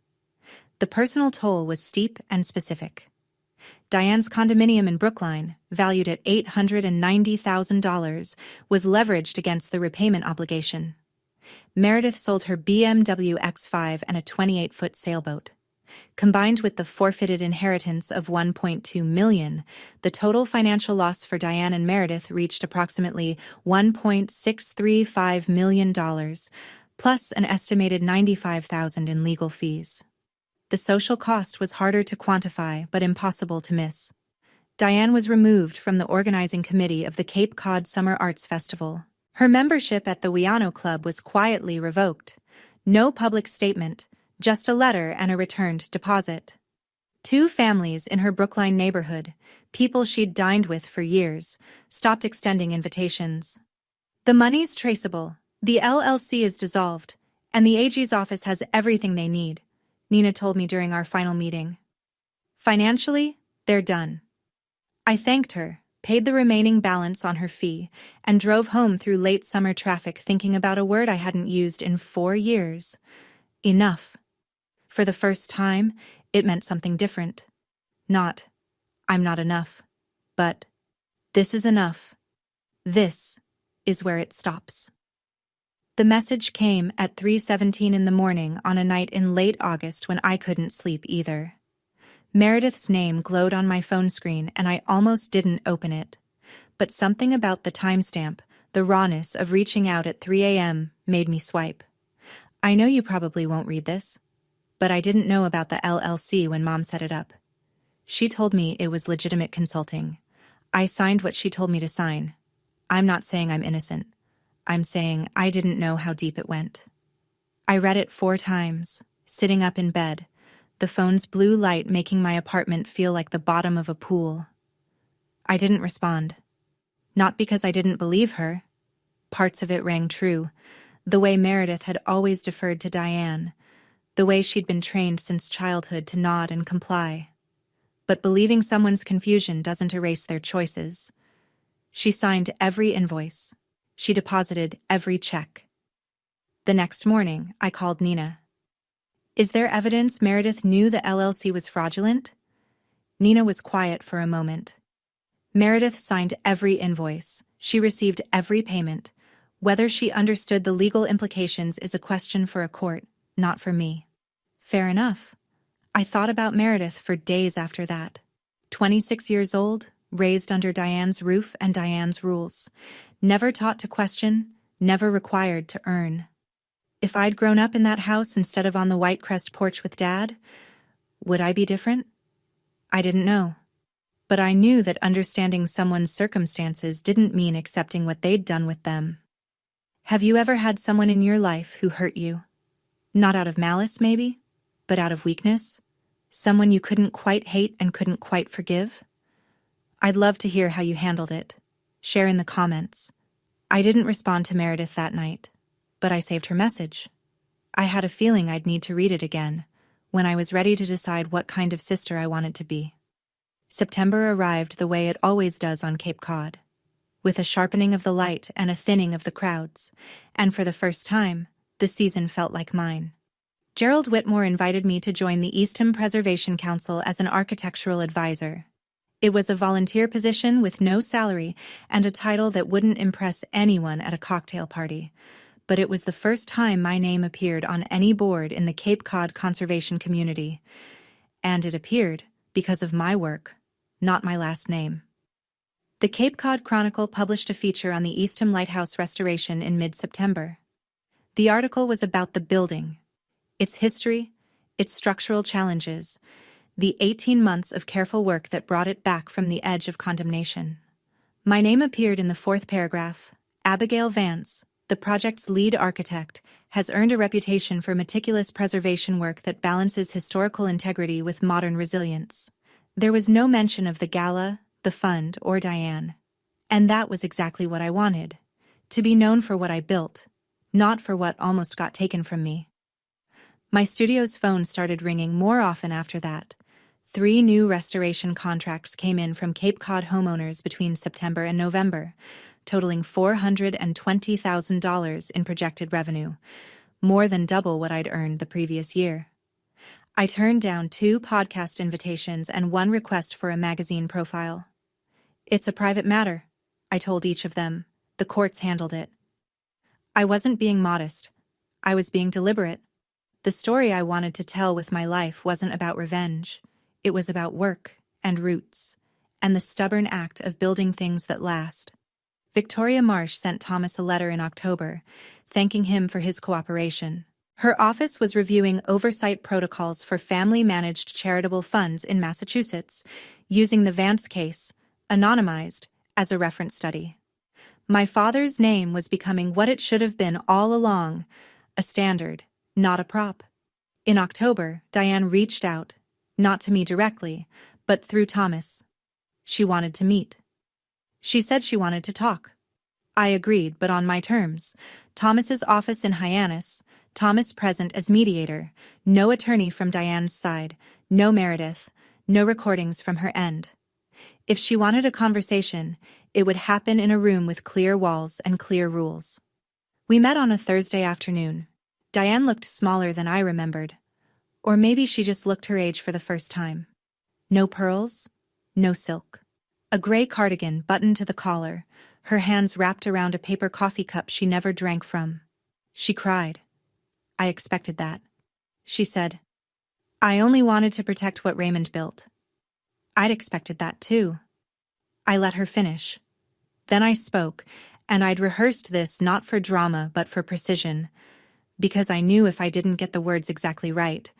The personal toll was steep and specific. Diane's condominium in Brookline, valued at $890,000, was leveraged against the repayment obligation. Meredith sold her BMW X5 and a 28-foot sailboat. Combined with the forfeited inheritance of $1.2 million, the total financial loss for Diane and Meredith reached approximately $1.635 million, plus an estimated $95,000 in legal fees. The social cost was harder to quantify but impossible to miss. Diane was removed from the organizing committee of the Cape Cod Summer Arts Festival. Her membership at the Wiano Club was quietly revoked. No public statement, just a letter and a returned deposit. 2 families in her Brookline neighborhood, people she'd dined with for years, stopped extending invitations. "The money's traceable, the LLC is dissolved, and the AG's office has everything they need," Nina told me during our final meeting. "Financially, they're done." I thanked her, paid the remaining balance on her fee, and drove home through late summer traffic thinking about a word I hadn't used in 4 years. Enough. For the first time, it meant something different. Not, "I'm not enough," but, "This is enough. This is where it stops." The message came at 3:17 in the morning on a night in late August when I couldn't sleep either. Meredith's name glowed on my phone screen and I almost didn't open it. But something about the timestamp, the rawness of reaching out at 3 a.m., made me swipe. "I know you probably won't read this, but I didn't know about the LLC when Mom set it up. She told me it was legitimate consulting. I signed what she told me to sign. I'm not saying I'm innocent. I'm saying I didn't know how deep it went." I read it 4 times, sitting up in bed, the phone's blue light making my apartment feel like the bottom of a pool. I didn't respond. Not because I didn't believe her, Parts of it rang true. The way Meredith had always deferred to Diane. The way she'd been trained since childhood to nod and comply. But believing someone's confusion doesn't erase their choices. She signed every invoice. She deposited every check. The next morning, I called Nina. "Is there evidence Meredith knew the LLC was fraudulent?" Nina was quiet for a moment. Meredith signed every invoice. She received every payment. Whether she understood the legal implications is a question for a court, not for me. Fair enough. I thought about Meredith for days after that. 26 years old, raised under Diane's roof and Diane's rules. Never taught to question, never required to earn. If I'd grown up in that house instead of on the White Crest porch with Dad, would I be different? I didn't know. But I knew that understanding someone's circumstances didn't mean accepting what they'd done with them. Have you ever had someone in your life who hurt you? Not out of malice, maybe, but out of weakness? Someone you couldn't quite hate and couldn't quite forgive? I'd love to hear how you handled it. Share in the comments. I didn't respond to Meredith that night, but I saved her message. I had a feeling I'd need to read it again, when I was ready to decide what kind of sister I wanted to be. September arrived the way it always does on Cape Cod, with a sharpening of the light and a thinning of the crowds, and for the first time, the season felt like mine. Gerald Whitmore invited me to join the Eastham Preservation Council as an architectural advisor. It was a volunteer position with no salary and a title that wouldn't impress anyone at a cocktail party, but it was the first time my name appeared on any board in the Cape Cod conservation community, and it appeared because of my work, not my last name. The Cape Cod Chronicle published a feature on the Eastham Lighthouse restoration in mid-September. The article was about the building, its history, its structural challenges, the 18 months of careful work that brought it back from the edge of condemnation. My name appeared in the fourth paragraph. Abigail Vance, the project's lead architect, has earned a reputation for meticulous preservation work that balances historical integrity with modern resilience. There was no mention of the gala, the fund, or Diane. And that was exactly what I wanted. To be known for what I built, not for what almost got taken from me. My studio's phone started ringing more often after that. 3 new restoration contracts came in from Cape Cod homeowners between September and November, totaling $420,000 in projected revenue, more than double what I'd earned the previous year. I turned down 2 podcast invitations and 1 request for a magazine profile. "It's a private matter," I told each of them. "The courts handled it." I wasn't being modest. I was being deliberate. The story I wanted to tell with my life wasn't about revenge. It was about work and roots, and the stubborn act of building things that last. Victoria Marsh sent Thomas a letter in October, thanking him for his cooperation. Her office was reviewing oversight protocols for family-managed charitable funds in Massachusetts, using the Vance case, anonymized, as a reference study. My father's name was becoming what it should have been all along, a standard, not a prop. In October, Diane reached out, not to me directly, but through Thomas. She wanted to meet. She said she wanted to talk. I agreed, but on my terms. Thomas's office in Hyannis, Thomas present as mediator, no attorney from Diane's side, no Meredith, no recordings from her end. If she wanted a conversation, it would happen in a room with clear walls and clear rules. We met on a Thursday afternoon. Diane looked smaller than I remembered. Or maybe she just looked her age for the first time. No pearls, no silk. A gray cardigan buttoned to the collar, her hands wrapped around a paper coffee cup she never drank from. She cried. I expected that. She said, "I only wanted to protect what Raymond built." I'd expected that too. I let her finish. Then I spoke, and I'd rehearsed this not for drama but for precision, because I knew if I didn't get the words exactly right,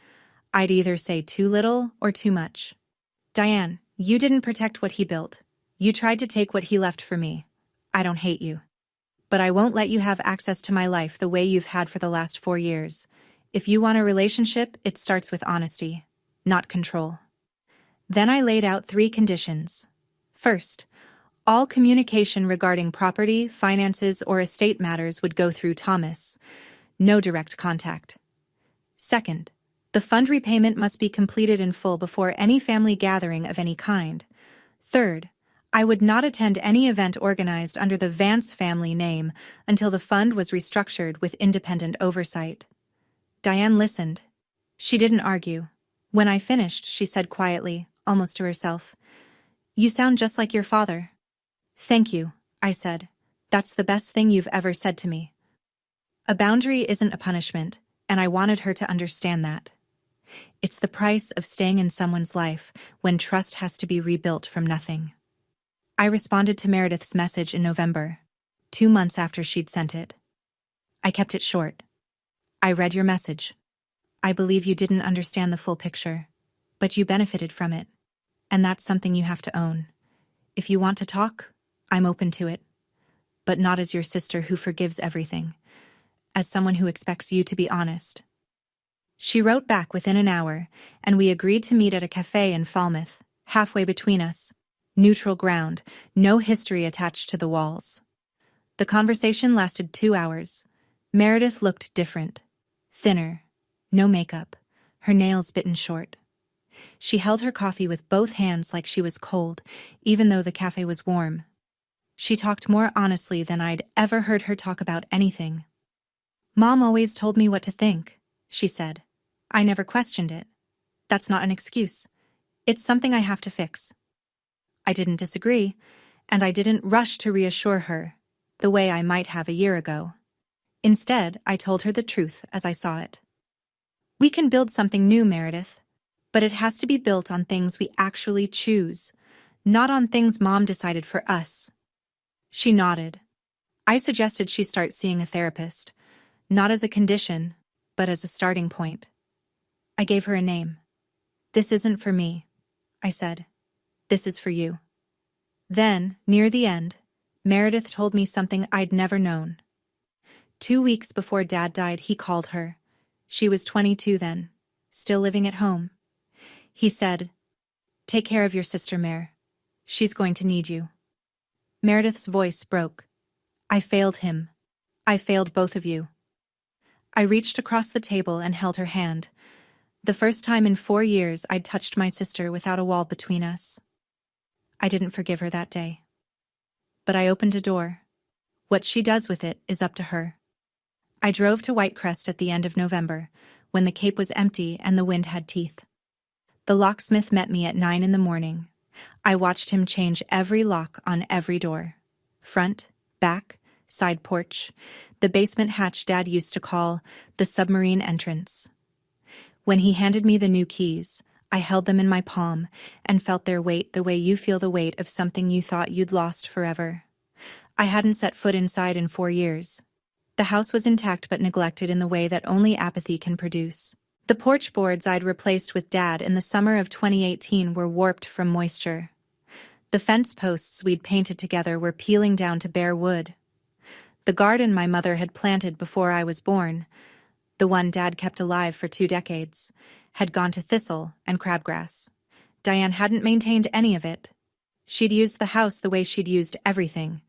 I'd either say too little or too much. "Diane, you didn't protect what he built. You tried to take what he left for me. I don't hate you. But I won't let you have access to my life the way you've had for the last 4 years. If you want a relationship, it starts with honesty, not control." Then I laid out 3 conditions. First, All communication regarding property, finances, or estate matters would go through Thomas. No direct contact. Second, the fund repayment must be completed in full before any family gathering of any kind. Third, I would not attend any event organized under the Vance family name until the fund was restructured with independent oversight. Diane listened. She didn't argue. When I finished, she said quietly, almost to herself, "You sound just like your father." "Thank you," I said. "That's the best thing you've ever said to me." A boundary isn't a punishment, and I wanted her to understand that. It's the price of staying in someone's life when trust has to be rebuilt from nothing. I responded to Meredith's message in November, 2 months after she'd sent it. I kept it short. "I read your message. I believe you didn't understand the full picture, but you benefited from it, and that's something you have to own. If you want to talk, I'm open to it, but not as your sister who forgives everything, as someone who expects you to be honest." She wrote back within an hour, and we agreed to meet at a cafe in Falmouth, halfway between us. Neutral ground, no history attached to the walls. The conversation lasted 2 hours. Meredith looked different. Thinner. No makeup. Her nails bitten short. She held her coffee with both hands like she was cold, even though the cafe was warm. She talked more honestly than I'd ever heard her talk about anything. "Mom always told me what to think," she said. "I never questioned it. That's not an excuse. It's something I have to fix." I didn't disagree, and I didn't rush to reassure her, the way I might have a year ago. Instead, I told her the truth as I saw it. "We can build something new, Meredith, but it has to be built on things we actually choose, not on things Mom decided for us." She nodded. I suggested she start seeing a therapist, not as a condition, but as a starting point. I gave her a name. "This isn't for me," I said. "This is for you." Then, near the end, Meredith told me something I'd never known. 2 weeks before Dad died, he called her. She was 22 then, still living at home. He said, "Take care of your sister, Mare. She's going to need you." Meredith's voice broke. "I failed him. I failed both of you." I reached across the table and held her hand. The first time in 4 years I'd touched my sister without a wall between us. I didn't forgive her that day. But I opened a door. What she does with it is up to her. I drove to Whitecrest at the end of November, when the Cape was empty and the wind had teeth. The locksmith met me at 9 in the morning. I watched him change every lock on every door. Front, back, side porch, the basement hatch Dad used to call the submarine entrance. When he handed me the new keys, I held them in my palm and felt their weight the way you feel the weight of something you thought you'd lost forever. I hadn't set foot inside in 4 years. The house was intact but neglected in the way that only apathy can produce. The porch boards I'd replaced with Dad in the summer of 2018 were warped from moisture. The fence posts we'd painted together were peeling down to bare wood. The garden my mother had planted before I was born, the one Dad kept alive for 2 decades, had gone to thistle and crabgrass. Diane hadn't maintained any of it. She'd used the house the way she'd used everything,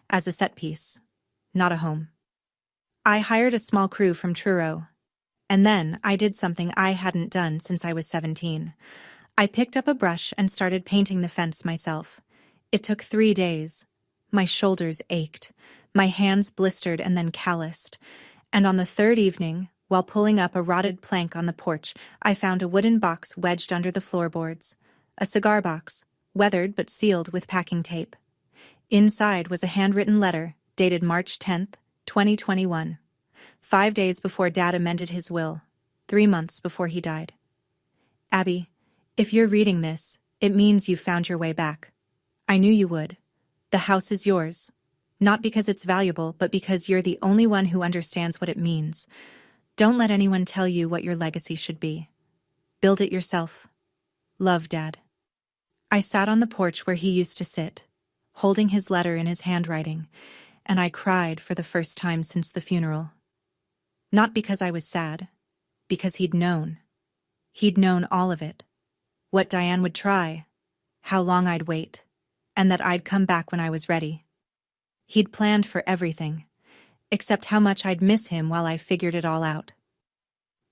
as a set piece, not a home. I hired a small crew from Truro. And then I did something I hadn't done since I was 17. I picked up a brush and started painting the fence myself. It took 3 days. My shoulders ached, my hands blistered and then calloused. And on the 3rd evening, while pulling up a rotted plank on the porch, I found a wooden box wedged under the floorboards. A cigar box, weathered but sealed with packing tape. Inside was a handwritten letter, dated March 10th, 2021. 5 days before Dad amended his will, 3 months before he died. "Abby, if you're reading this, it means you've found your way back. I knew you would. The house is yours. Not because it's valuable, but because you're the only one who understands what it means. Don't let anyone tell you what your legacy should be. Build it yourself. Love, Dad." I sat on the porch where he used to sit, holding his letter in his handwriting, and I cried for the first time since the funeral. Not because I was sad, because he'd known. He'd known all of it. What Diane would try, how long I'd wait, and that I'd come back when I was ready. He'd planned for everything, except how much I'd miss him while I figured it all out.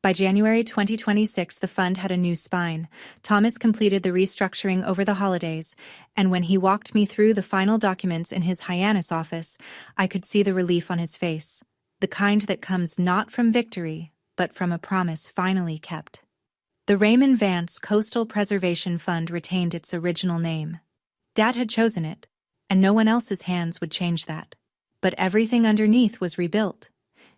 By January 2026, the fund had a new spine. Thomas completed the restructuring over the holidays, and when he walked me through the final documents in his Hyannis office, I could see the relief on his face, the kind that comes not from victory, but from a promise finally kept. The Raymond Vance Coastal Preservation Fund retained its original name. Dad had chosen it, and no one else's hands would change that. But everything underneath was rebuilt.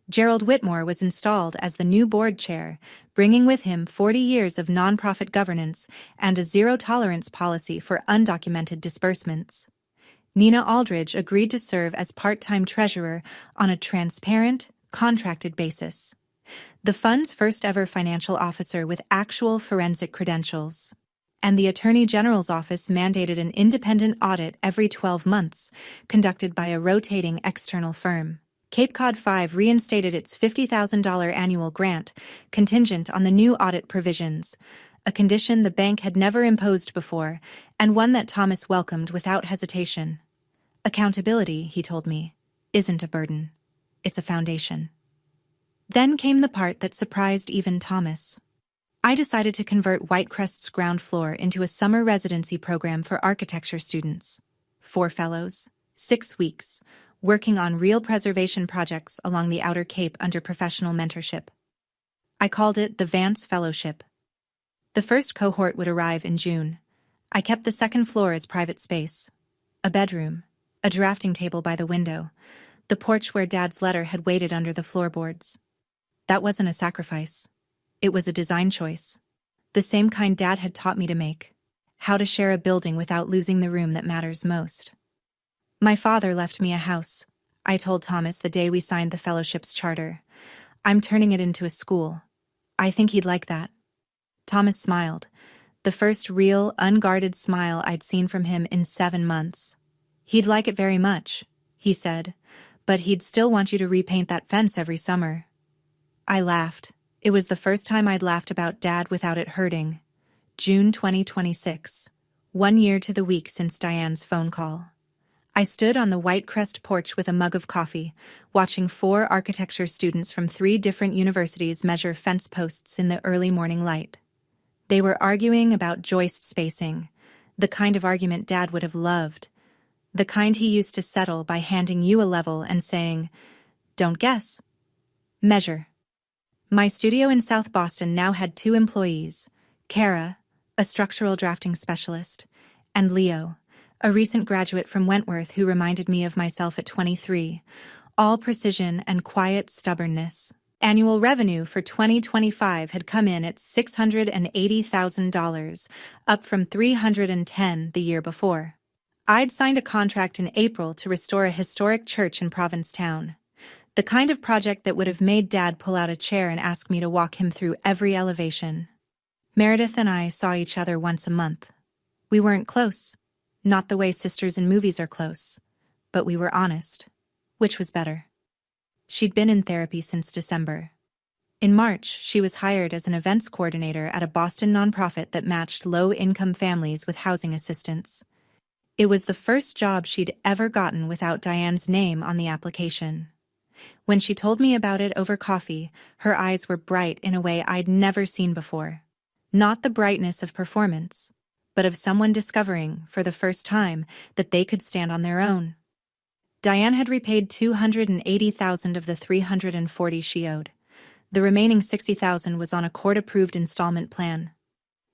Gerald Whitmore was installed as the new board chair, bringing with him 40 years of nonprofit governance and a zero-tolerance policy for undocumented disbursements. Nina Aldridge agreed to serve as part-time treasurer on a transparent, contracted basis. The fund's first-ever financial officer with actual forensic credentials. And the Attorney General's office mandated an independent audit every 12 months, conducted by a rotating external firm. Cape Cod 5 reinstated its $50,000 annual grant, contingent on the new audit provisions, a condition the bank had never imposed before, and one that Thomas welcomed without hesitation. Accountability, he told me, isn't a burden. It's a foundation. Then came the part that surprised even Thomas. I decided to convert Whitecrest's ground floor into a summer residency program for architecture students. 4 fellows, 6 weeks, working on real preservation projects along the Outer Cape under professional mentorship. I called it the Vance Fellowship. The first cohort would arrive in June. I kept the second floor as private space. A bedroom, a drafting table by the window, the porch where Dad's letter had waited under the floorboards. That wasn't a sacrifice. It was a design choice. The same kind Dad had taught me to make. How to share a building without losing the room that matters most. My father left me a house. I told Thomas the day we signed the fellowship's charter. I'm turning it into a school. I think he'd like that. Thomas smiled, the first real, unguarded smile I'd seen from him in 7 months. He'd like it very much, he said, but he'd still want you to repaint that fence every summer. I laughed. It was the first time I'd laughed about Dad without it hurting. June 2026. 1 year to the week since Diane's phone call. I stood on the Whitecrest porch with a mug of coffee, watching 4 architecture students from 3 different universities measure fence posts in the early morning light. They were arguing about joist spacing, the kind of argument Dad would have loved, the kind he used to settle by handing you a level and saying, "Don't guess. Measure." My studio in South Boston now had 2 employees, Kara, a structural drafting specialist, and Leo, a recent graduate from Wentworth who reminded me of myself at 23, all precision and quiet stubbornness. Annual revenue for 2025 had come in at $680,000, up from $310,000 the year before. I'd signed a contract in April to restore a historic church in Provincetown, the kind of project that would have made Dad pull out a chair and ask me to walk him through every elevation. Meredith and I saw each other once a month. We weren't close. Not the way sisters in movies are close, but we were honest, which was better. She'd been in therapy since December. In March, she was hired as an events coordinator at a Boston nonprofit that matched low-income families with housing assistance. It was the first job she'd ever gotten without Diane's name on the application. When she told me about it over coffee, her eyes were bright in a way I'd never seen before. Not the brightness of performance, but of someone discovering, for the first time, that they could stand on their own. Diane had repaid $280,000 of the $340,000 she owed. The remaining $60,000 was on a court-approved installment plan.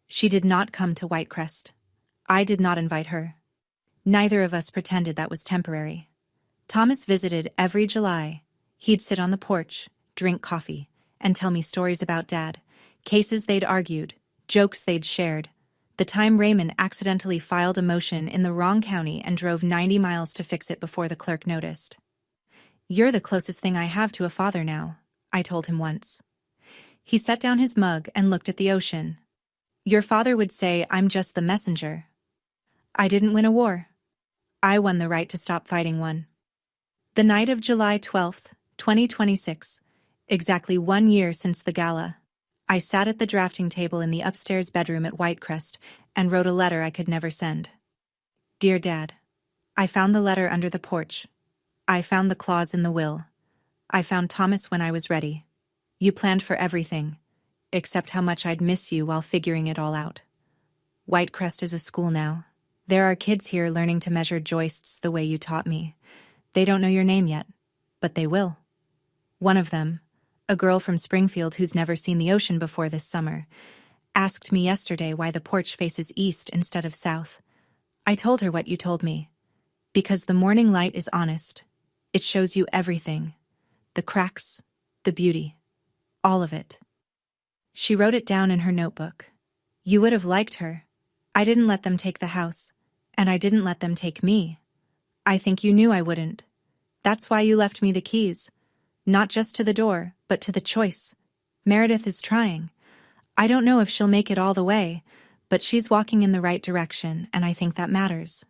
She did not come to Whitecrest. I did not invite her. Neither of us pretended that was temporary. Thomas visited every July. He'd sit on the porch, drink coffee, and tell me stories about Dad, cases they'd argued, jokes they'd shared, the time Raymond accidentally filed a motion in the wrong county and drove 90 miles to fix it before the clerk noticed. "You're the closest thing I have to a father now," I told him once. He set down his mug and looked at the ocean. "Your father would say I'm just the messenger." I didn't win a war. I won the right to stop fighting one. The night of July 12th, 2026, exactly 1 year since the gala, I sat at the drafting table in the upstairs bedroom at Whitecrest and wrote a letter I could never send. "Dear Dad, I found the letter under the porch. I found the clause in the will. I found Thomas when I was ready. You planned for everything, except how much I'd miss you while figuring it all out. Whitecrest is a school now. There are kids here learning to measure joists the way you taught me. They don't know your name yet, but they will. One of them, a girl from Springfield who's never seen the ocean before this summer, asked me yesterday why the porch faces east instead of south. I told her what you told me. Because the morning light is honest. It shows you everything. The cracks, the beauty, all of it. She wrote it down in her notebook. You would have liked her. I didn't let them take the house, and I didn't let them take me. I think you knew I wouldn't. That's why you left me the keys. Not just to the door, but to the choice. Meredith is trying. I don't know if she'll make it all the way, but she's walking in the right direction, and I think that matters.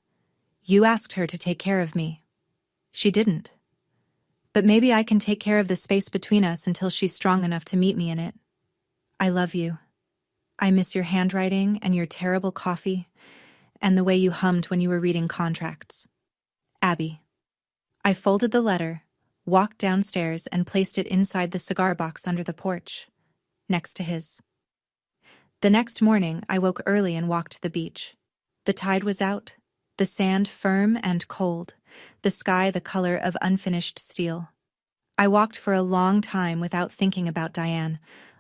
You asked her to take care of me. She didn't. But maybe I can take care of the space between us until she's strong enough to meet me in it. I love you. I miss your handwriting and your terrible coffee, and the way you hummed when you were reading contracts. Abby. I folded the letter, walked downstairs, and placed it inside the cigar box under the porch, next to his. The next morning, I woke early and walked to the beach. The tide was out, the sand firm and cold, the sky the color of unfinished steel. I walked for a long time without thinking about Diane,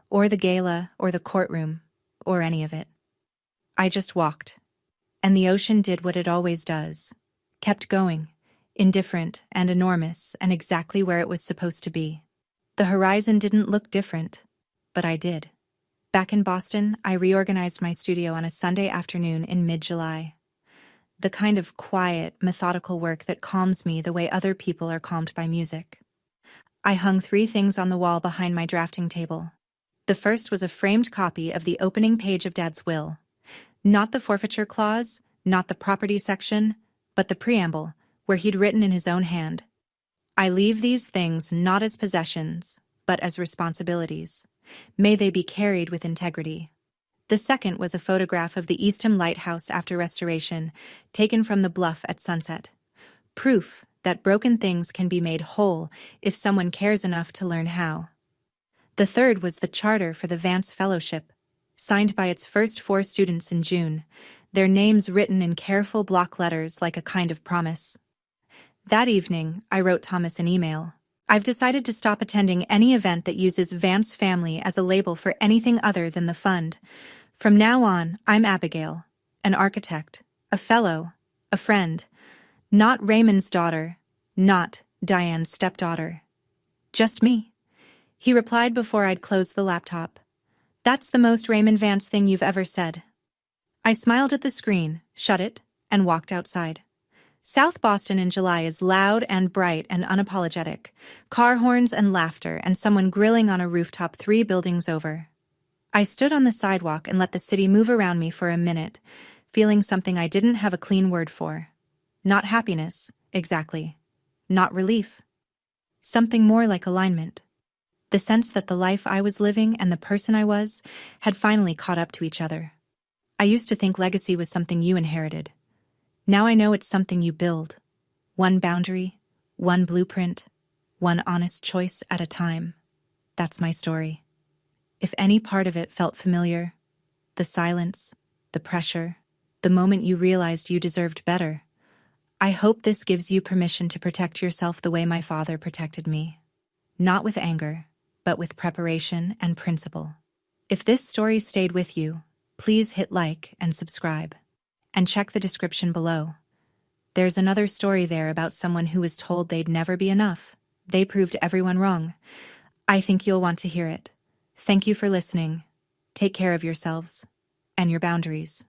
or the gala, or the courtroom, or any of it. I just walked. And the ocean did what it always does. Kept going, indifferent and enormous and exactly where it was supposed to be. The horizon didn't look different, but I did. Back in Boston, I reorganized my studio on a Sunday afternoon in mid-July. The kind of quiet, methodical work that calms me the way other people are calmed by music. I hung 3 things on the wall behind my drafting table. The first was a framed copy of the opening page of Dad's will. Not the forfeiture clause, not the property section, but the preamble, where he'd written in his own hand, I leave these things not as possessions, but as responsibilities. May they be carried with integrity. The second was a photograph of the Eastham Lighthouse after restoration, taken from the bluff at sunset. Proof that broken things can be made whole if someone cares enough to learn how. The third was the charter for the Vance Fellowship, signed by its first 4 students in June, their names written in careful block letters like a kind of promise. That evening, I wrote Thomas an email. I've decided to stop attending any event that uses Vance Family as a label for anything other than the fund. From now on, I'm Abigail, an architect, a fellow, a friend. Not Raymond's daughter, not Diane's stepdaughter. Just me. He replied before I'd closed the laptop. That's the most Raymond Vance thing you've ever said. I smiled at the screen, shut it, and walked outside. South Boston in July is loud and bright and unapologetic. Car horns and laughter and someone grilling on a rooftop 3 buildings over. I stood on the sidewalk and let the city move around me for a minute, feeling something I didn't have a clean word for. Not happiness, exactly. Not relief. Something more like alignment. The sense that the life I was living and the person I was had finally caught up to each other. I used to think legacy was something you inherited. Now I know it's something you build. One boundary, one blueprint, one honest choice at a time. That's my story. If any part of it felt familiar, the silence, the pressure, the moment you realized you deserved better, I hope this gives you permission to protect yourself the way my father protected me. Not with anger, but with preparation and principle. If this story stayed with you, please hit like and subscribe. And check the description below. There's another story there about someone who was told they'd never be enough. They proved everyone wrong. I think you'll want to hear it. Thank you for listening. Take care of yourselves and your boundaries.